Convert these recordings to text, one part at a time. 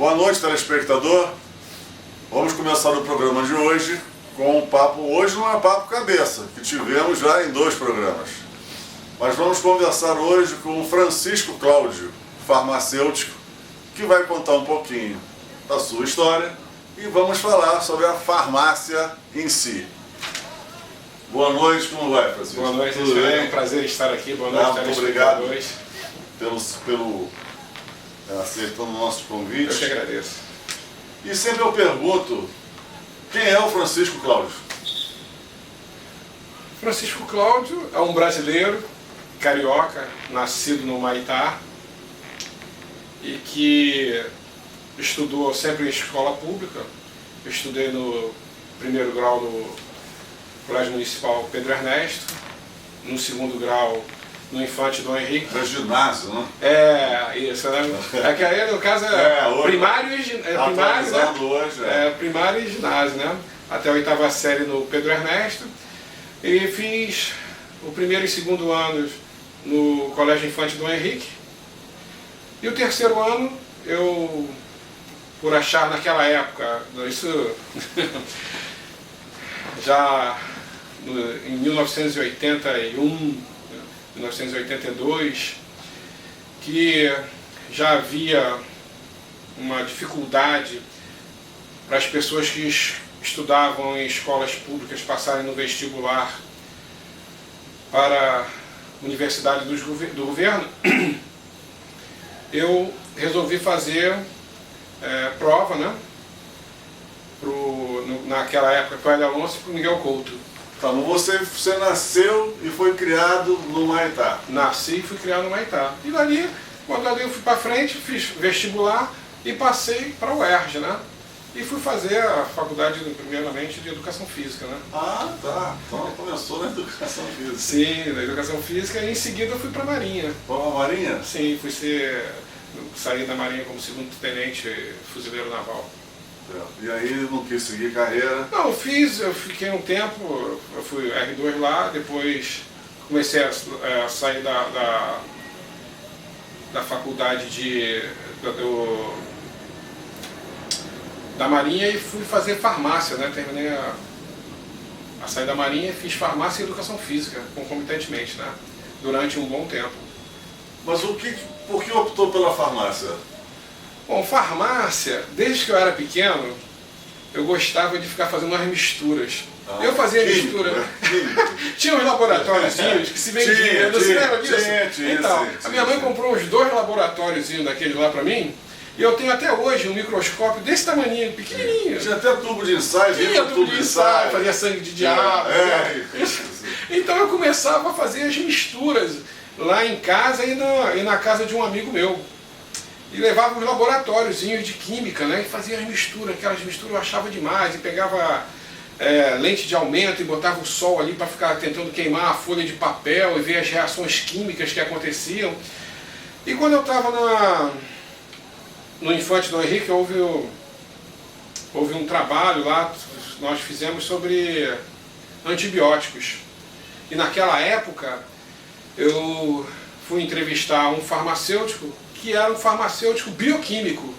Boa noite, telespectador. Vamos começar o programa de hoje com um papo. Hoje não é papo cabeça, que tivemos já em 2 programas. Mas vamos conversar hoje com o Francisco Cláudio, farmacêutico, que vai contar um pouquinho da sua história e vamos falar sobre a farmácia em si. Boa noite, como vai, Francisco? Boa noite, tudo bem? É um prazer estar aqui. Boa noite, muito obrigado telespectadores. Aceitando o nosso convite. Eu que agradeço. E sempre eu pergunto, quem é o Francisco Cláudio? Francisco Cláudio é um brasileiro, carioca, nascido no Humaitá e que estudou sempre em escola pública. Eu estudei no primeiro grau no Colégio Municipal Pedro Ernesto, no segundo grau no Infante Dom Henrique. É ginásio, né? É, isso, né? É que aí, no caso, hoje, primário e ginásio, né? Hoje, primário e ginásio, né? Até a 8ª série no Pedro Ernesto. E fiz o primeiro e segundo anos no Colégio Infante Dom Henrique. E o terceiro ano, eu, por achar naquela época, isso já em 1981, 1982, que já havia uma dificuldade para as pessoas que estudavam em escolas públicas passarem no vestibular para a Universidade do Governo. Eu resolvi fazer prova, né? Naquela época, para o Hélio Alonso e para o Miguel Couto. Então, você nasceu e foi criado no Humaitá? Nasci e fui criado no Humaitá. E dali, quando eu fui para frente, fiz vestibular e passei para o UERJ, né? E fui fazer a faculdade, primeiramente, de Educação Física, né? Ah, tá. Então começou na Educação Física. Sim, na Educação Física, e em seguida eu fui para a Marinha. Para a Marinha? Sim, saí da Marinha como segundo tenente fuzileiro naval. E aí não quis seguir carreira? Não, eu fiquei um tempo, eu fui R2 lá, depois comecei a sair da faculdade da Marinha e fui fazer farmácia, né? Terminei a sair da Marinha e fiz farmácia e educação física, concomitantemente, né? Durante um bom tempo. Mas por que optou pela farmácia? Bom, farmácia, desde que eu era pequeno, eu gostava de ficar fazendo umas misturas. Eu fazia mistura. Né? Tinha uns laboratóriozinhos que se vendiam. Você lembra disso? Então, a minha mãe comprou uns 2 laboratóriozinhos daqueles lá pra mim. E eu tenho até hoje um microscópio desse tamanhinho, pequenininho. Tinha até tubo de ensaio. Tinha tubo de ensaio, fazia sangue de diabo. Então eu começava a fazer as misturas lá em casa e na casa de um amigo meu. E levava uns laboratóriozinhos de química, né? E fazia as misturas, aquelas misturas eu achava demais. E pegava lente de aumento e botava o sol ali para ficar tentando queimar a folha de papel e ver as reações químicas que aconteciam. E quando eu estava no Infante Dom Henrique, houve um trabalho lá, nós fizemos sobre antibióticos. E naquela época eu fui entrevistar um farmacêutico que era um farmacêutico bioquímico.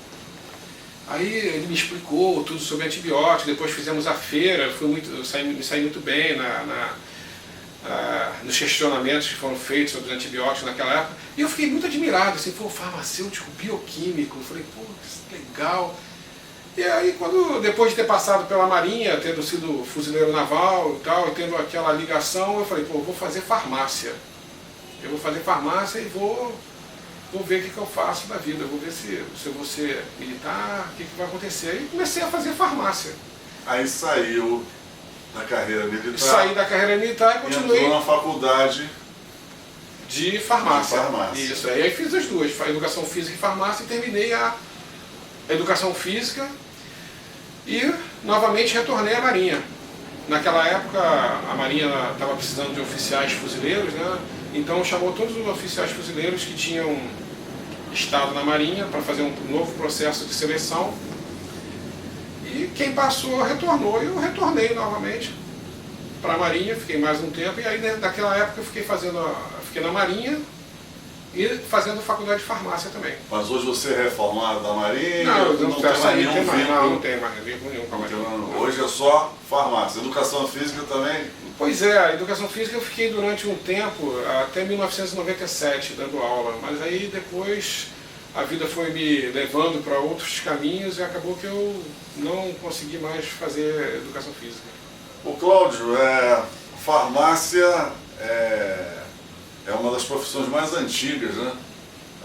Aí ele me explicou tudo sobre antibióticos, depois fizemos a feira, me saí muito bem nos questionamentos que foram feitos sobre os antibióticos naquela época. E eu fiquei muito admirado, assim, farmacêutico bioquímico. Eu falei, que legal. E aí, depois de ter passado pela Marinha, tendo sido fuzileiro naval e tal, e tendo aquela ligação, eu falei, vou fazer farmácia. Eu vou fazer farmácia e vou ver o que eu faço da vida, vou ver se eu vou ser militar, o que vai acontecer. Aí comecei a fazer farmácia. Aí saiu da carreira militar. Saí da carreira militar e continuei. Entrou na faculdade de farmácia. Isso, aí fiz as duas, educação física e farmácia, e terminei a educação física e novamente retornei à Marinha. Naquela época a Marinha estava precisando de oficiais fuzileiros, né? Então chamou todos os oficiais fuzileiros que tinham estado na Marinha para fazer um novo processo de seleção. E quem passou retornou, e eu retornei novamente para a Marinha, fiquei mais um tempo, e aí naquela época eu fiquei na Marinha, e fazendo faculdade de farmácia também. Mas hoje você é reformado da Marinha? Não, não tem mais nenhum vínculo? Não tem mais vínculo nenhum com a Marinha. Hoje é só farmácia. Educação física também? Pois é, a educação física eu fiquei durante um tempo, até 1997, dando aula, mas aí depois a vida foi me levando para outros caminhos e acabou que eu não consegui mais fazer educação física. O Cláudio, farmácia é uma das profissões mais antigas, né?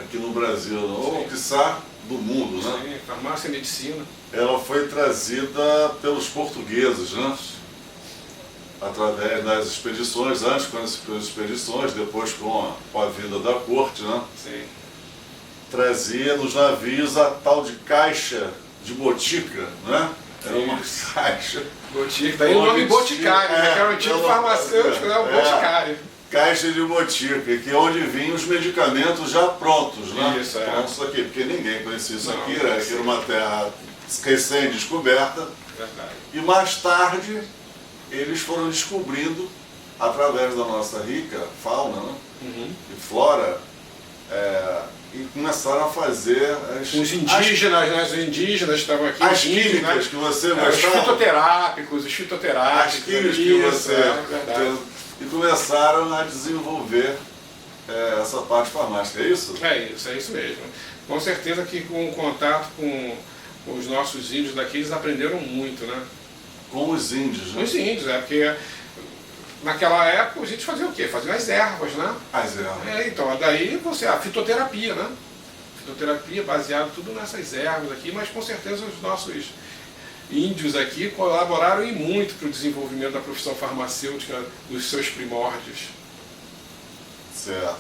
Aqui no Brasil, ou quiçá do mundo, né? Sim, farmácia e medicina. Ela foi trazida pelos portugueses, né? Através das expedições, antes com as expedições, depois com a vinda da corte, né? Sim. Trazia nos navios a tal de caixa de botica, né? Era uma caixa. Botica, daí o nome Boticário, que era um antigo farmacêutico, né? O Boticário. Caixa de botica, que é onde vinham os medicamentos já prontos, né? Isso, Prontos aqui, porque ninguém conhecia isso aqui, Não, era uma terra recém-descoberta. Verdade. E mais tarde, eles foram descobrindo, através da nossa rica fauna, né? E flora, e começaram a fazer os indígenas, né? Os indígenas estavam aqui. As químicas que você gostava. Os fitoterápicos. As químicas que você... verdade. E começaram a desenvolver essa parte farmácia, é isso? É isso mesmo. Com certeza que com o contato com os nossos índios daqui, eles aprenderam muito, né? Com os índios, né? Os índios, porque naquela época os índios faziam o quê? Faziam as ervas, né? As ervas. Então, daí a fitoterapia, né? Fitoterapia baseado tudo nessas ervas aqui, mas com certeza os nossos índios aqui colaboraram e muito para o desenvolvimento da profissão farmacêutica dos seus primórdios. Certo.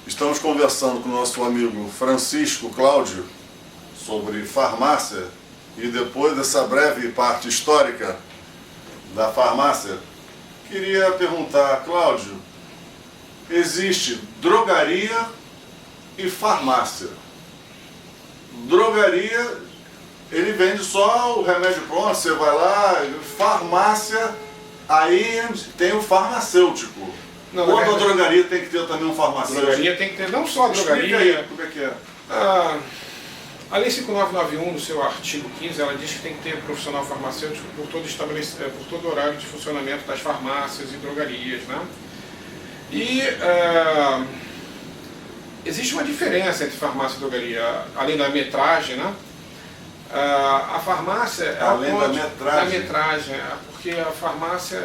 Estamos conversando com o nosso amigo Francisco Cláudio sobre farmácia e depois dessa breve parte histórica da farmácia, queria perguntar, Cláudio, existe drogaria e farmácia. Drogaria, ele vende só o remédio pronto, você vai lá, farmácia, aí tem o farmacêutico. Ou a drogaria tem que ter também um farmacêutico? Drogaria tem que ter não só a drogaria. Explica aí como é que é. A Lei 5991, no seu artigo 15, ela diz que tem que ter profissional farmacêutico por todo horário de funcionamento das farmácias e drogarias, né? E existe uma diferença entre farmácia e drogaria, além da metragem, né? A farmácia... Além da metragem? Porque a farmácia,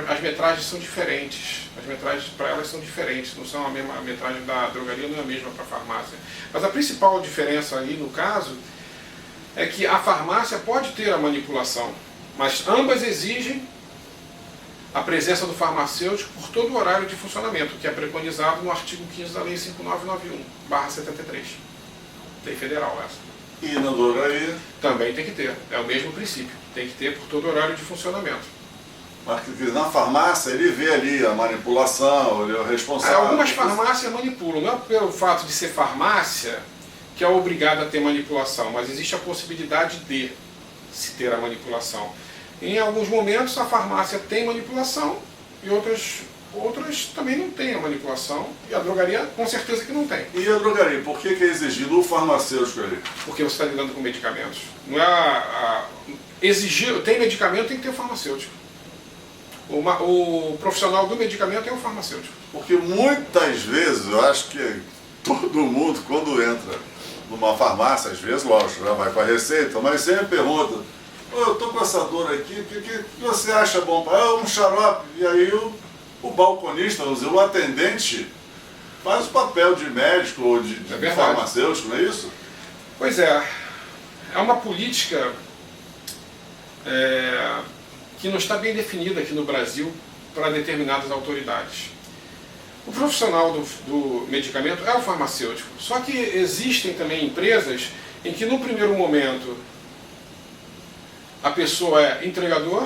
as metragens são diferentes. As metragens para elas são diferentes, não são a mesma a metragem da drogaria, não é a mesma para a farmácia. Mas a principal diferença aí, no caso, é que a farmácia pode ter a manipulação, mas ambas exigem a presença do farmacêutico por todo o horário de funcionamento, que é preconizado no artigo 15 da Lei 5991/73. Lei federal essa. E na drogaria? Também tem que ter, é o mesmo princípio, tem que ter por todo o horário de funcionamento. Mas na farmácia ele vê ali a manipulação, ele é o responsável. Algumas farmácias manipulam, não é pelo fato de ser farmácia que é obrigada a ter manipulação, mas existe a possibilidade de se ter a manipulação. Em alguns momentos a farmácia tem manipulação e outras também não têm a manipulação, e a drogaria com certeza que não tem. E a drogaria, por que é exigido o farmacêutico ali? Porque você está lidando com medicamentos. Não é exigir, tem medicamento, tem que ter o farmacêutico. O profissional do medicamento é o farmacêutico. Porque muitas vezes, eu acho que todo mundo, quando entra numa farmácia, às vezes, lógico, já vai com a receita, mas sempre pergunta, eu estou com essa dor aqui, o que você acha bom? Um xarope. E aí o balconista, vamos dizer, o atendente, faz o papel de médico ou de farmacêutico, não é isso? Pois é. É uma política que não está bem definida aqui no Brasil para determinadas autoridades. O profissional do medicamento é o farmacêutico, só que existem também empresas em que no primeiro momento a pessoa é entregador,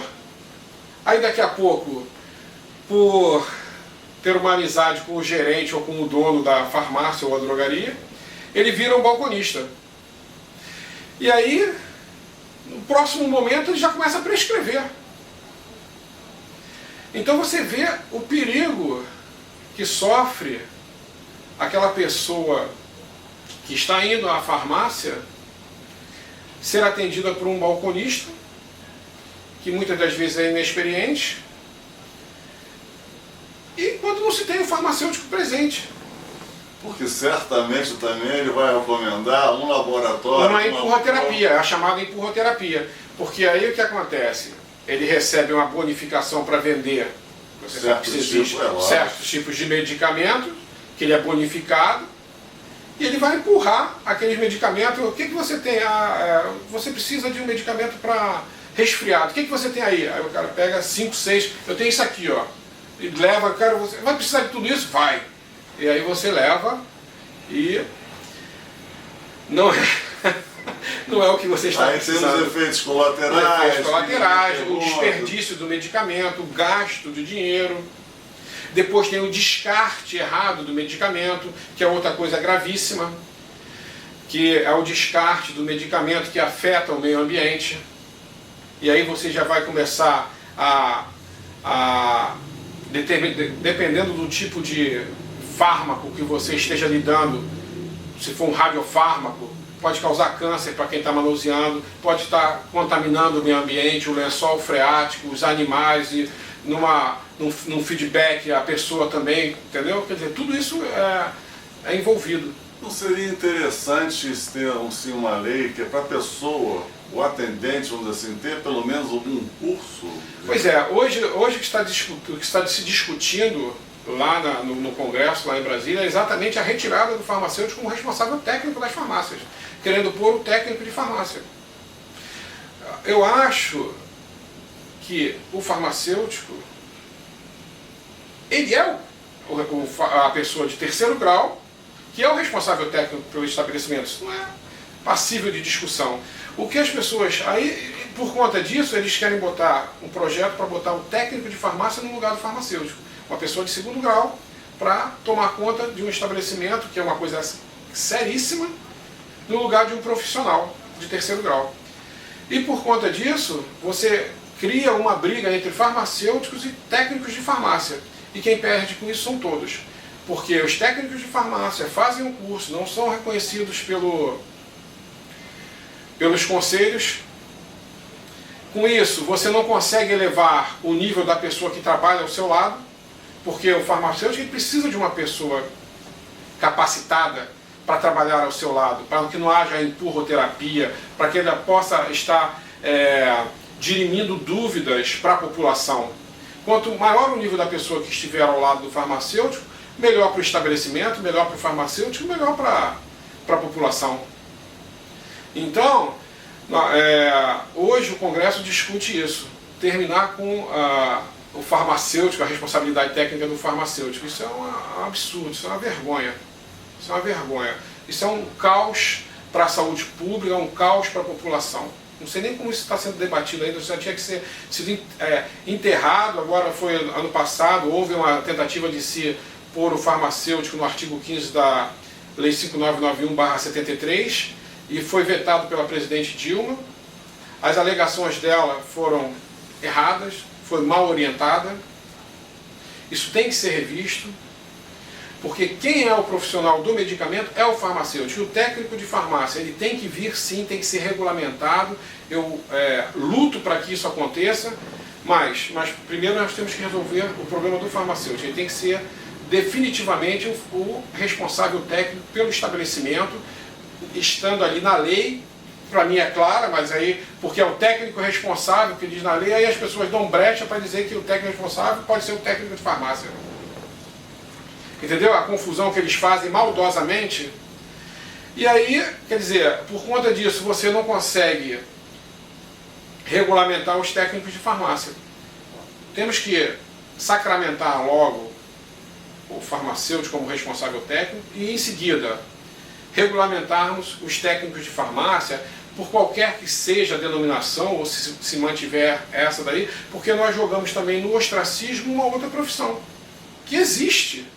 aí daqui a pouco, por ter uma amizade com o gerente ou com o dono da farmácia ou a drogaria, ele vira um balconista. E aí, no próximo momento, ele já começa a prescrever. Então você vê o perigo que sofre aquela pessoa que está indo à farmácia ser atendida por um balconista, que muitas das vezes é inexperiente, e quando não se tem um farmacêutico presente. Porque certamente também ele vai recomendar um laboratório... Uma empurroterapia, a chamada empurroterapia. Porque aí o que acontece? Ele recebe uma bonificação para vender certos tipos de medicamento, que ele é bonificado, e ele vai empurrar aqueles medicamentos. O que você tem? Você precisa de um medicamento para resfriado. O que você tem aí? Aí o cara pega 5, 6, eu tenho isso aqui, ó. E leva, cara, você vai precisar de tudo isso? Vai. E aí você leva e não é o que você está precisando. Aí tem os efeitos colaterais, o desperdício do medicamento, o gasto de dinheiro. Depois tem o descarte errado do medicamento, que é outra coisa gravíssima, que é o descarte do medicamento que afeta o meio ambiente. E aí você já vai começar dependendo do tipo de fármaco que você esteja lidando, se for um radiofármaco, pode causar câncer para quem está manuseando, pode estar contaminando o meio ambiente, o lençol freático, os animais, e num feedback a pessoa também, entendeu? Quer dizer, tudo isso é envolvido. Não seria interessante ter uma lei que é para a pessoa, o atendente, vamos dizer assim, ter pelo menos algum curso? Pois é, hoje o que está se discutindo lá no Congresso, lá em Brasília, é exatamente a retirada do farmacêutico como responsável técnico das farmácias, querendo pôr o técnico de farmácia. Eu acho que o farmacêutico, ele é a pessoa de terceiro grau, que é o responsável técnico pelo estabelecimento. Isso não é passível de discussão. O que as pessoas, aí, por conta disso, eles querem botar um projeto para botar o técnico de farmácia no lugar do farmacêutico. Uma pessoa de segundo grau para tomar conta de um estabelecimento, que é uma coisa seríssima, no lugar de um profissional de terceiro grau. E por conta disso, você cria uma briga entre farmacêuticos e técnicos de farmácia. E quem perde com isso são todos. Porque os técnicos de farmácia fazem um curso, não são reconhecidos pelos conselhos. Com isso, você não consegue elevar o nível da pessoa que trabalha ao seu lado, porque o farmacêutico ele precisa de uma pessoa capacitada para trabalhar ao seu lado, para que não haja empurroterapia, para que ele possa estar dirimindo dúvidas para a população. Quanto maior o nível da pessoa que estiver ao lado do farmacêutico, melhor para o estabelecimento, melhor para o farmacêutico, melhor para a população. Então, hoje o Congresso discute isso, terminar com o farmacêutico, a responsabilidade técnica do farmacêutico. Isso é um absurdo, isso é uma vergonha. Isso é uma vergonha. Isso é um caos para a saúde pública, é um caos para a população. Não sei nem como isso está sendo debatido ainda, isso já tinha que ser sido enterrado. Agora foi ano passado, houve uma tentativa de se pôr o farmacêutico no artigo 15 da Lei 5991/73 e foi vetado pela presidente Dilma. As alegações dela foram erradas, foi mal orientada. Isso tem que ser revisto, porque quem é o profissional do medicamento é o farmacêutico. E o técnico de farmácia, ele tem que vir sim, tem que ser regulamentado. Eu luto para que isso aconteça, mas primeiro nós temos que resolver o problema do farmacêutico. Ele tem que ser definitivamente o responsável técnico pelo estabelecimento, estando ali na lei. Para mim é clara, mas aí, porque é o técnico responsável que diz na lei, aí as pessoas dão brecha para dizer que o técnico responsável pode ser o técnico de farmácia. Entendeu? A confusão que eles fazem maldosamente. E aí, quer dizer, por conta disso, você não consegue regulamentar os técnicos de farmácia. Temos que sacramentar logo o farmacêutico como responsável técnico e, em seguida, regulamentarmos os técnicos de farmácia por qualquer que seja a denominação, ou se mantiver essa daí, porque nós jogamos também no ostracismo uma outra profissão, que existe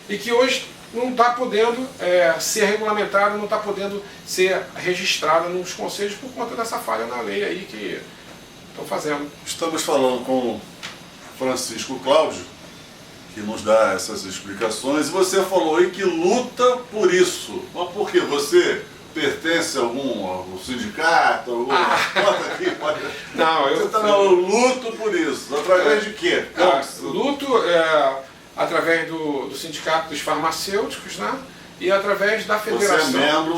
e que hoje não está podendo ser regulamentada, não está podendo ser registrada nos conselhos por conta dessa falha na lei aí que estão fazendo. Estamos falando com Francisco Cláudio, que nos dá essas explicações. E você falou aí que luta por isso. Mas por quê? Você pertence a algum sindicato? Bota aqui, pode. Não, você está no luto por isso. Através de quê? Luto através do Sindicato dos Farmacêuticos, né? E através da federação. Você é membro?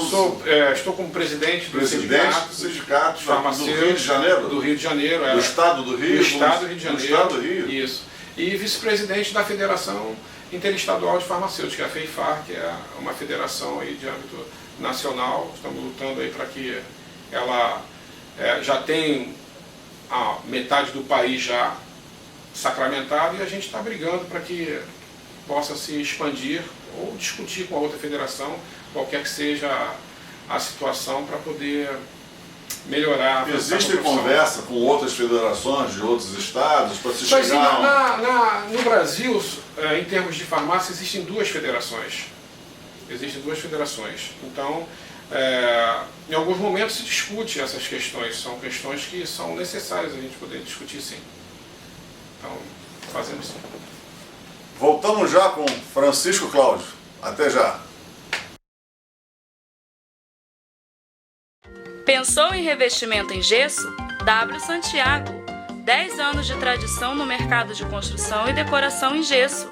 Estou como presidente do sindicato farmacêutico do Rio de Janeiro? Do Rio de Janeiro. Do Estado do Rio? Do Estado do Rio de Janeiro. Do Estado do Rio? Isso. E vice-presidente da Federação Interestadual de Farmacêutica, a FEIFAR, que é uma federação aí de âmbito nacional. Estamos lutando aí para que ela já tem a metade do país já sacramentado, e a gente está brigando para que possa se expandir ou discutir com a outra federação, qualquer que seja a situação, para poder melhorar. Existe conversa com outras federações de outros estados para se chegar... No Brasil, em termos de farmácia, existem duas federações. Existem duas federações. Então, em alguns momentos se discute essas questões. São questões que são necessárias a gente poder discutir, sim. Então, fazemos sim. Voltamos já com Francisco Cláudio. Até já. Pensou em revestimento em gesso? W Santiago. 10 anos de tradição no mercado de construção e decoração em gesso.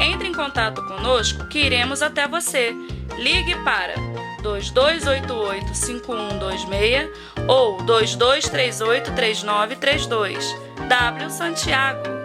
Entre em contato conosco que iremos até você. Ligue para 2288-5126 ou 2238-3932. W Santiago.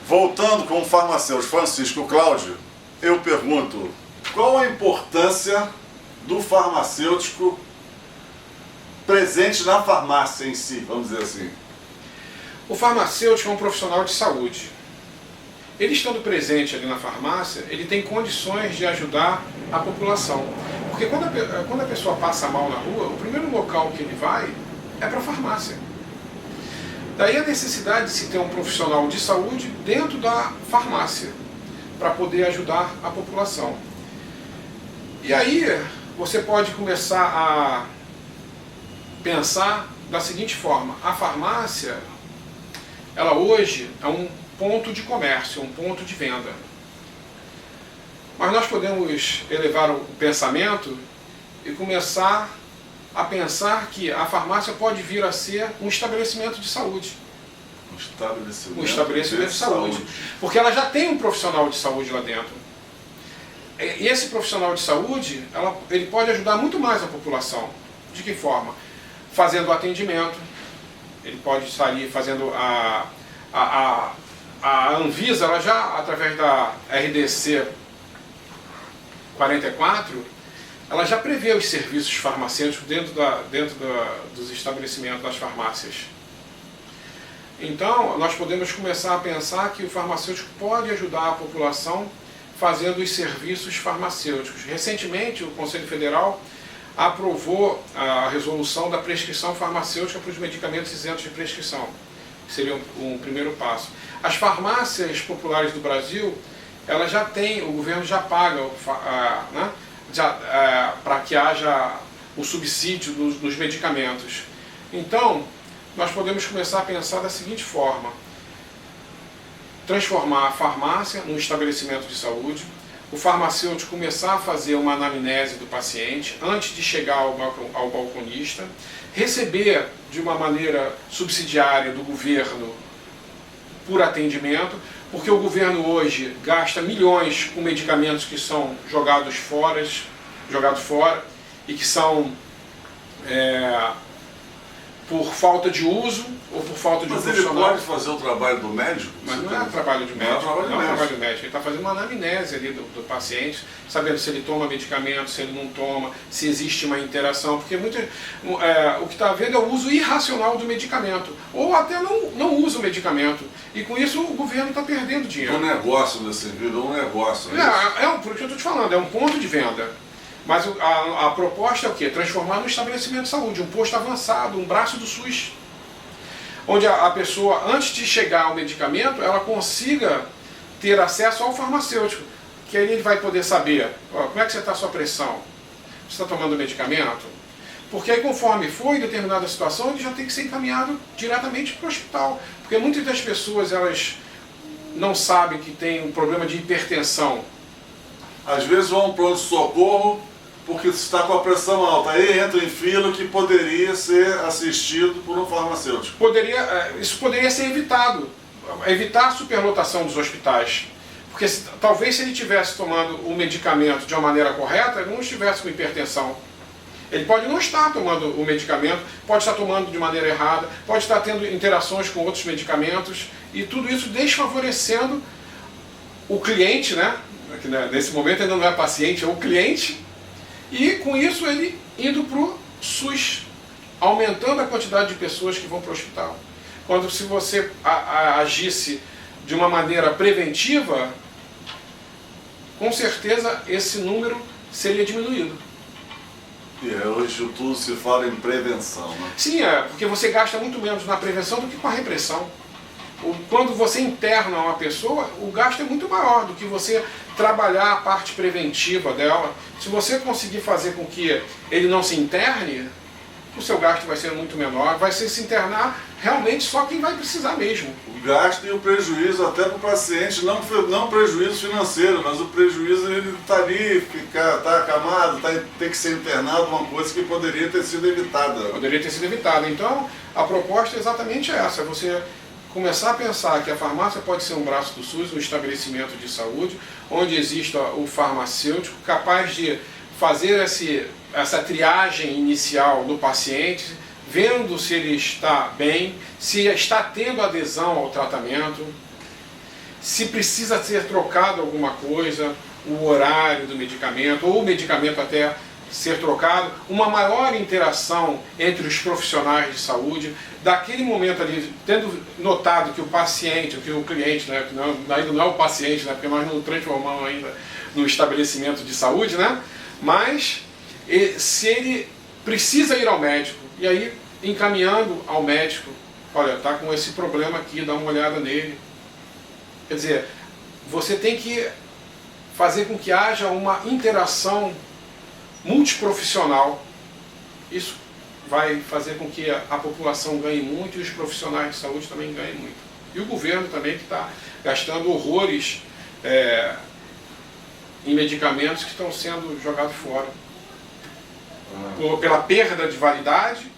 Voltando com o farmacêutico Francisco Cláudio, eu pergunto, qual a importância do farmacêutico presente na farmácia em si, vamos dizer assim? O farmacêutico é um profissional de saúde. Ele estando presente ali na farmácia, ele tem condições de ajudar a população. Porque quando a pessoa passa mal na rua, o primeiro local que ele vai é para a farmácia. Daí a necessidade de se ter um profissional de saúde dentro da farmácia, para poder ajudar a população. E aí você pode começar a pensar da seguinte forma: a farmácia, ela hoje é um ponto de comércio, um ponto de venda. Mas nós podemos elevar o pensamento e começar a pensar que a farmácia pode vir a ser um estabelecimento de saúde. Um estabelecimento de saúde. Porque ela já tem um profissional de saúde lá dentro. E esse profissional de saúde, ele pode ajudar muito mais a população. De que forma? Fazendo atendimento. Ele pode estar ali fazendo a Anvisa, ela já, através da RDC 44, ela já prevê os serviços farmacêuticos dentro dos estabelecimentos, das farmácias. Então, nós podemos começar a pensar que o farmacêutico pode ajudar a população fazendo os serviços farmacêuticos. Recentemente, o Conselho Federal aprovou a resolução da prescrição farmacêutica para os medicamentos isentos de prescrição, que seria um primeiro passo. As farmácias populares do Brasil, elas já têm, o governo já paga, né, para que haja o subsídio dos medicamentos. Então, nós podemos começar a pensar da seguinte forma: transformar a farmácia num estabelecimento de saúde, o farmacêutico começar a fazer uma anamnese do paciente antes de chegar ao balconista, receber de uma maneira subsidiária do governo por atendimento, porque o governo hoje gasta milhões com medicamentos que são jogados fora e que são por falta de uso ou por falta de profissional. Mas ele pode fazer o trabalho do médico? Mas não é trabalho de médico, não é trabalho do médico. Ele está fazendo uma anamnese ali do paciente, sabendo se ele toma medicamento, se ele não toma, se existe uma interação, porque o que está havendo é o uso irracional do medicamento, ou até não usa o medicamento, e com isso o governo está perdendo dinheiro. É um negócio nesse vídeo, é um negócio. Por isso que eu estou te falando, é um ponto de venda. Mas a proposta é o quê? Transformar no estabelecimento de saúde, um posto avançado, um braço do SUS. Onde a pessoa, antes de chegar ao medicamento, ela consiga ter acesso ao farmacêutico. Que aí ele vai poder saber, como é que você está a sua pressão? Você está tomando medicamento? Porque aí conforme for em determinada situação, ele já tem que ser encaminhado diretamente para o hospital. Porque muitas das pessoas, elas não sabem que tem um problema de hipertensão. Às vezes vão ao pronto-socorro porque está com a pressão alta. Aí entra em fila que poderia ser assistido por um farmacêutico. Isso poderia ser evitado. Evitar a superlotação dos hospitais. Porque talvez se ele estivesse tomando o medicamento de uma maneira correta, ele não estivesse com hipertensão. Ele pode não estar tomando o medicamento, pode estar tomando de maneira errada, pode estar tendo interações com outros medicamentos, e tudo isso desfavorecendo o cliente, né? Que nesse momento ainda não é paciente, é o cliente, e com isso ele indo para o SUS, aumentando a quantidade de pessoas que vão para o hospital. Quando se você agisse de uma maneira preventiva, com certeza esse número seria diminuído. E hoje tudo se fala em prevenção, né? Sim, porque você gasta muito menos na prevenção do que com a repressão. Quando você interna uma pessoa, o gasto é muito maior do que você trabalhar a parte preventiva dela. Se você conseguir fazer com que ele não se interne, o seu gasto vai ser muito menor, vai ser se internar realmente só quem vai precisar mesmo. O gasto e o prejuízo até para o paciente, não prejuízo financeiro, mas o prejuízo ele está ali, está acamado, tem que ser internado, uma coisa que poderia ter sido evitada. Poderia ter sido evitada. Então, a proposta é exatamente essa, você começar a pensar que a farmácia pode ser um braço do SUS, um estabelecimento de saúde, onde exista o farmacêutico capaz de fazer essa triagem inicial do paciente, vendo se ele está bem, se está tendo adesão ao tratamento, se precisa ser trocado alguma coisa, o horário do medicamento, ou o medicamento até ser trocado, uma maior interação entre os profissionais de saúde, daquele momento ali, tendo notado que o paciente, que o cliente, né, que ainda não é o paciente, né, porque nós não transformamos ainda no estabelecimento de saúde, né, mas se ele precisa ir ao médico, e aí encaminhando ao médico, olha, está com esse problema aqui, dá uma olhada nele. Quer dizer, você tem que fazer com que haja uma interação multiprofissional. Isso vai fazer com que a população ganhe muito e os profissionais de saúde também ganhem muito. E o governo também, que está gastando horrores em medicamentos que estão sendo jogados fora. Ou pela perda de validade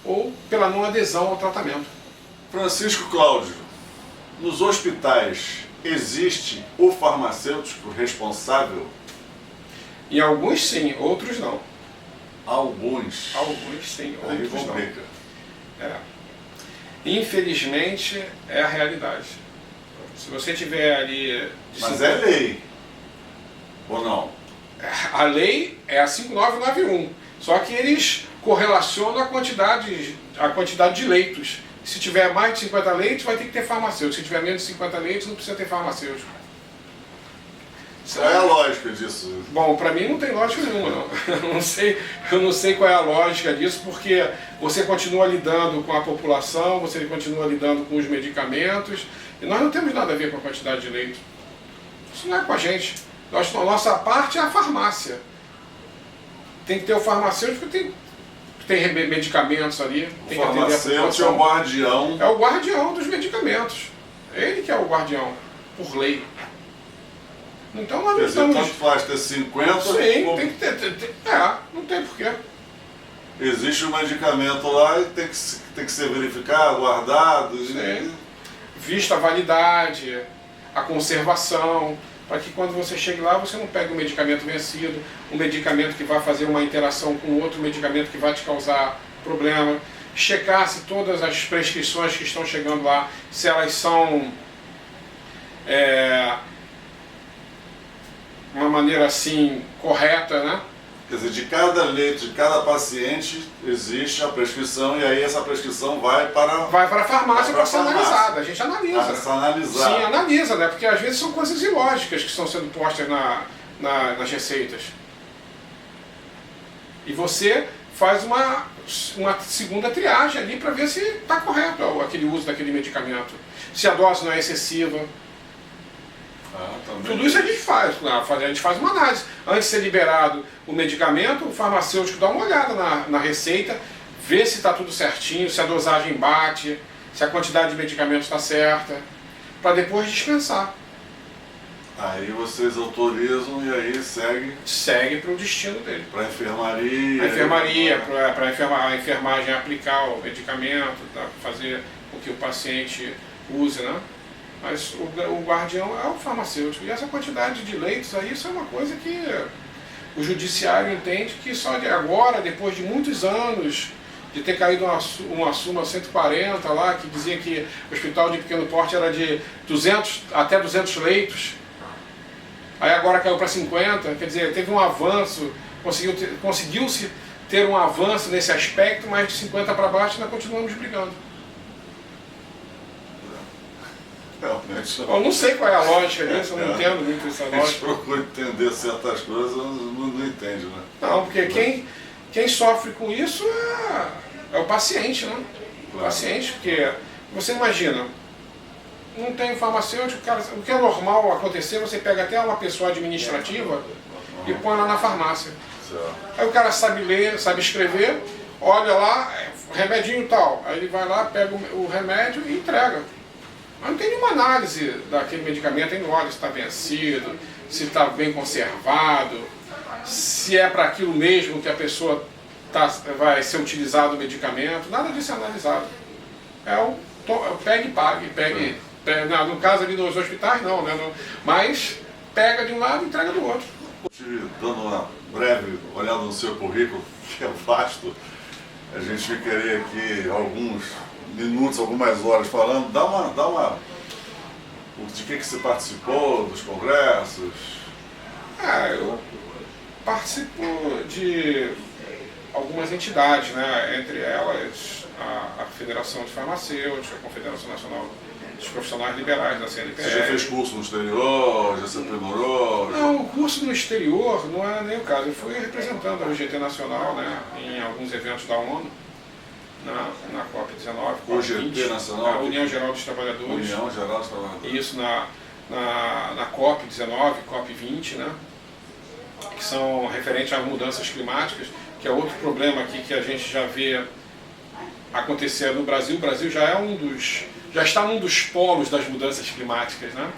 ou pela não adesão ao tratamento. Francisco Cláudio, nos hospitais existe o farmacêutico responsável? Em alguns sim, outros não. Alguns? Alguns sim, outros não. Complica. Infelizmente é a realidade. Se você tiver ali... Mas é lei, ou não? A lei é a 5991, só que eles correlacionam a quantidade de leitos. Se tiver mais de 50 leitos, vai ter que ter farmacêutico. Se tiver menos de 50 leitos, não precisa ter farmacêutico. Qual é a lógica disso? Bom, para mim não tem lógica nenhuma, não. Eu não sei qual é a lógica disso, porque você continua lidando com a população, você continua lidando com os medicamentos, e nós não temos nada a ver com a quantidade de leitos. Isso não é com a gente. A nossa parte é a farmácia. Tem que ter o farmacêutico, tem medicamentos ali. Tem o farmacêutico é o guardião. É o guardião dos medicamentos. Ele que é o guardião. por lei. Então nós Quer não dizer, estamos... tanto faz ter 50... Sim, como... tem que ter... não tem porquê. Existe um medicamento lá e tem que ser verificado, guardado. Sim. Vista a validade, a conservação, para que quando você chegue lá você não pegue um medicamento vencido, um medicamento que vai fazer uma interação com outro medicamento que vai te causar problema. Checar se todas as prescrições que estão chegando lá, se elas são uma maneira assim correta, né? Quer dizer, de cada leito, de cada paciente, existe a prescrição e aí essa prescrição vai para a farmácia para ser analisada. A gente analisa. Para ser analisada. Sim, analisa, né? Porque às vezes são coisas ilógicas que estão sendo postas nas receitas. E você faz uma segunda triagem ali para ver se está correto aquele uso daquele medicamento. Se a dose não é excessiva. Tudo isso a gente faz. A gente faz uma análise. Antes de ser liberado o medicamento, o farmacêutico dá uma olhada na receita, vê se está tudo certinho, se a dosagem bate, se a quantidade de medicamento está certa, para depois dispensar. Aí vocês autorizam e aí segue para o destino dele. Para a enfermaria. A enfermaria, para a enfermagem aplicar o medicamento, fazer o que o paciente use, né? Mas o guardião é o farmacêutico. E essa quantidade de leitos aí, isso é uma coisa que o judiciário entende que só de agora, depois de muitos anos de ter caído uma súmula 140 lá, que dizia que o hospital de pequeno porte era de 200 até 200 leitos, aí agora caiu para 50, quer dizer, teve um avanço, conseguiu-se ter um avanço nesse aspecto, mas de 50 para baixo ainda continuamos brigando. Realmente. Eu não sei qual é a lógica disso, eu não entendo muito essa lógica. A gente procura entender certas coisas, não entende, né? Não, porque quem sofre com isso é o paciente, né? O paciente, porque você imagina, não tem farmacêutico, cara, o que é normal acontecer, você pega até uma pessoa administrativa e põe lá na farmácia. Certo. Aí o cara sabe ler, sabe escrever, olha lá, remedinho tal, aí ele vai lá, pega o remédio e entrega. Mas não tem nenhuma análise daquele medicamento, ainda olha se está vencido, se está bem conservado, se é para aquilo mesmo que a pessoa vai ser utilizado o medicamento, nada disso é analisado. É o pegue e pague, no caso ali nos hospitais não, né? Mas pega de um lado e entrega do outro. Dando uma breve olhada no seu currículo, que é vasto, a gente vai querer aqui alguns minutos, algumas horas falando, dá uma de que você participou, dos congressos? Eu participo de algumas entidades, né? Entre elas a Federação de Farmacêuticos, a Confederação Nacional dos Profissionais Liberais da CNPq. Você já fez curso no exterior, já se aprimorou? Não, o curso no exterior não é nem o caso. Eu fui representando a UGT Nacional, né, em alguns eventos da ONU, na COP19, UGT Nacional? A União Geral dos Trabalhadores. União Geral dos Trabalhadores. Isso, na COP19, COP20, né, que são referentes às mudanças climáticas, que é outro problema aqui que a gente já vê acontecer no Brasil. O Brasil já está num dos polos das mudanças climáticas, né?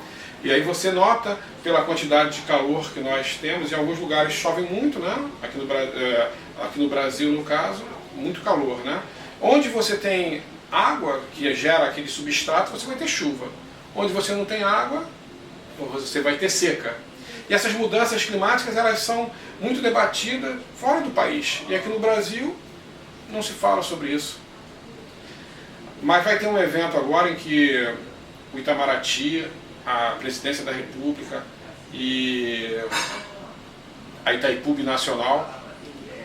E aí você nota pela quantidade de calor que nós temos, em alguns lugares chove muito, né? Aqui no Brasil, no caso, muito calor, né? Onde você tem água, que gera aquele substrato, você vai ter chuva. Onde você não tem água, você vai ter seca. E essas mudanças climáticas, elas são muito debatidas fora do país. E aqui no Brasil, não se fala sobre isso. Mas vai ter um evento agora em que o Itamaraty, a Presidência da República e a Itaipu Nacional,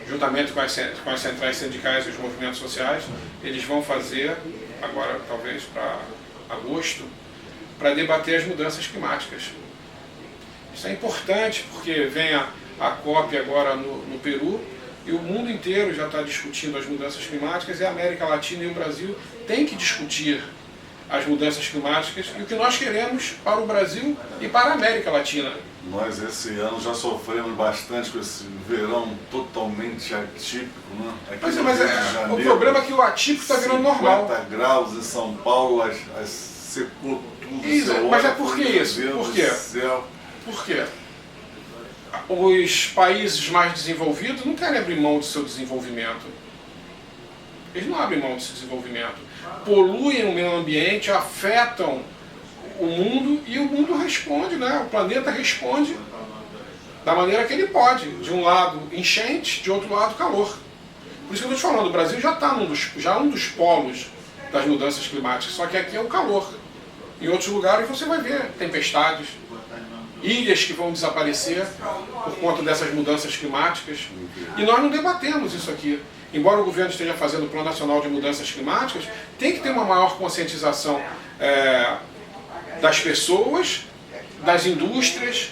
juntamente com as centrais sindicais e os movimentos sociais, eles vão fazer, agora talvez para agosto, para debater as mudanças climáticas. Isso é importante porque vem a COP agora no Peru, e o mundo inteiro já está discutindo as mudanças climáticas, e a América Latina e o Brasil têm que discutir as mudanças climáticas e o que nós queremos para o Brasil e para a América Latina. Nós esse ano já sofremos bastante com esse verão totalmente atípico, né? Mas o problema é que o atípico está virando normal. 50 graus em São Paulo às secou tudo. Isso, mas é por que isso? Por quê? Por quê? Os países mais desenvolvidos não querem abrir mão do seu desenvolvimento. Eles não abrem mão desse desenvolvimento. Poluem o meio ambiente, afetam o mundo e o mundo responde, né? O planeta responde da maneira que ele pode. De um lado, enchente, de outro lado, calor. Por isso que eu estou te falando, o Brasil já está um dos polos das mudanças climáticas, só que aqui é o calor. Em outros lugares você vai ver tempestades, ilhas que vão desaparecer por conta dessas mudanças climáticas. E nós não debatemos isso aqui. Embora o governo esteja fazendo o Plano Nacional de Mudanças Climáticas, tem que ter uma maior conscientização das pessoas, das indústrias.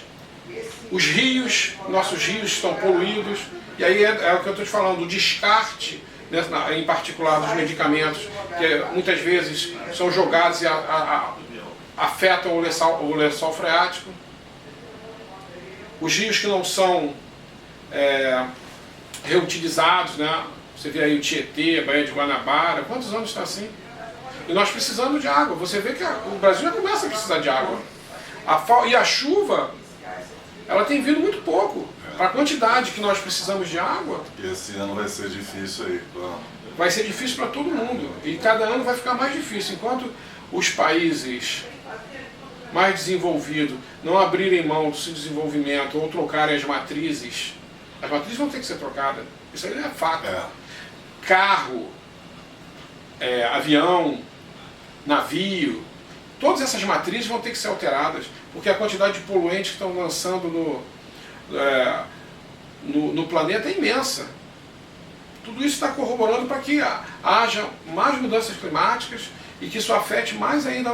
Os rios, nossos rios estão poluídos. E aí é o que eu estou te falando, o descarte, né, em particular dos medicamentos, que muitas vezes são jogados e afetam o lençol freático. Os rios que não são reutilizados, né? Você vê aí o Tietê, a Baía de Guanabara, quantos anos está assim? E nós precisamos de água. Você vê que o Brasil já começa a precisar de água. E a chuva, ela tem vindo muito pouco. Para a quantidade que nós precisamos de água... E esse ano vai ser difícil aí. Claro. Vai ser difícil para todo mundo. E cada ano vai ficar mais difícil. Enquanto os países mais desenvolvidos não abrirem mão do seu desenvolvimento ou trocarem as matrizes vão ter que ser trocadas. Isso aí é fato. Carro, avião, navio, todas essas matrizes vão ter que ser alteradas, porque a quantidade de poluentes que estão lançando no planeta é imensa. Tudo isso está corroborando para que haja mais mudanças climáticas e que isso afete mais ainda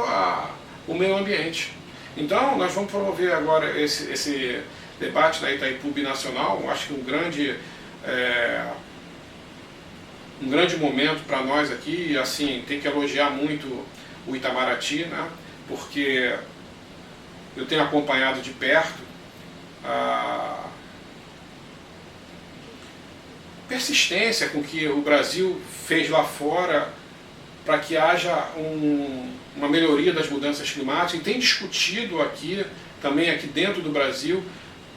o meio ambiente. Então, nós vamos promover agora esse debate da Itaipu Binacional. Acho que um grande momento para nós aqui, e assim, tem que elogiar muito o Itamaraty, né? Porque eu tenho acompanhado de perto a persistência com que o Brasil fez lá fora para que haja uma melhoria das mudanças climáticas, e tem discutido aqui, também aqui dentro do Brasil,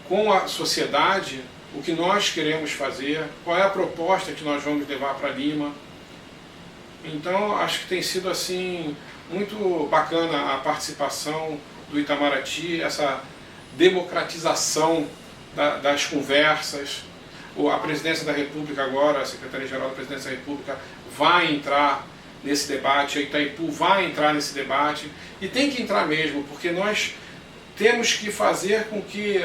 com a sociedade, o que nós queremos fazer, qual é a proposta que nós vamos levar para Lima. Então, acho que tem sido assim muito bacana a participação do Itamaraty, essa democratização das conversas. A Presidência da República agora, a Secretaria-Geral da Presidência da República vai entrar nesse debate, a Itaipu vai entrar nesse debate, e tem que entrar mesmo, porque nós temos que fazer com que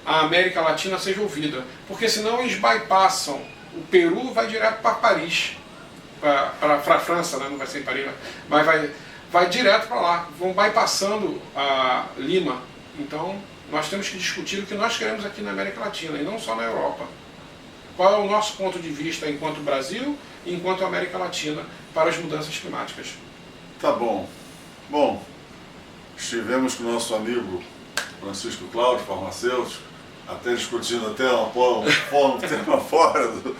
a América Latina seja ouvida, porque senão eles bypassam. O Peru vai direto para Paris, para a França, né? Não vai ser em Paris, mas vai direto para lá, vão bypassando a Lima. Então nós temos que discutir o que nós queremos aqui na América Latina, e não só na Europa. Qual é o nosso ponto de vista enquanto Brasil e enquanto América Latina para as mudanças climáticas? Tá bom. Bom, estivemos com o nosso amigo Francisco Cláudio, farmacêutico, até discutindo até um tema fora do... Um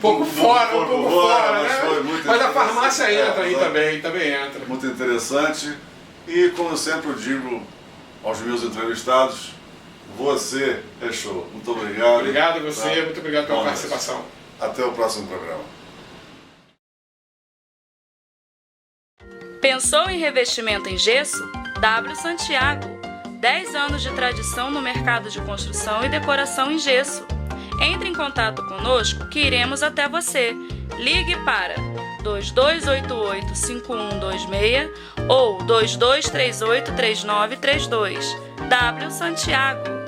pouco fora, mas né? foi muito mas a farmácia entra aí né? também entra. Muito interessante. E como eu sempre digo aos meus entrevistados, você é show. Muito obrigado. Obrigado a você, muito obrigado pela participação. Até o próximo programa. Pensou em revestimento em gesso? W Santiago. 10 anos de tradição no mercado de construção e decoração em gesso. Entre em contato conosco que iremos até você. Ligue para 2288-5126 ou 2238-3932. W Santiago.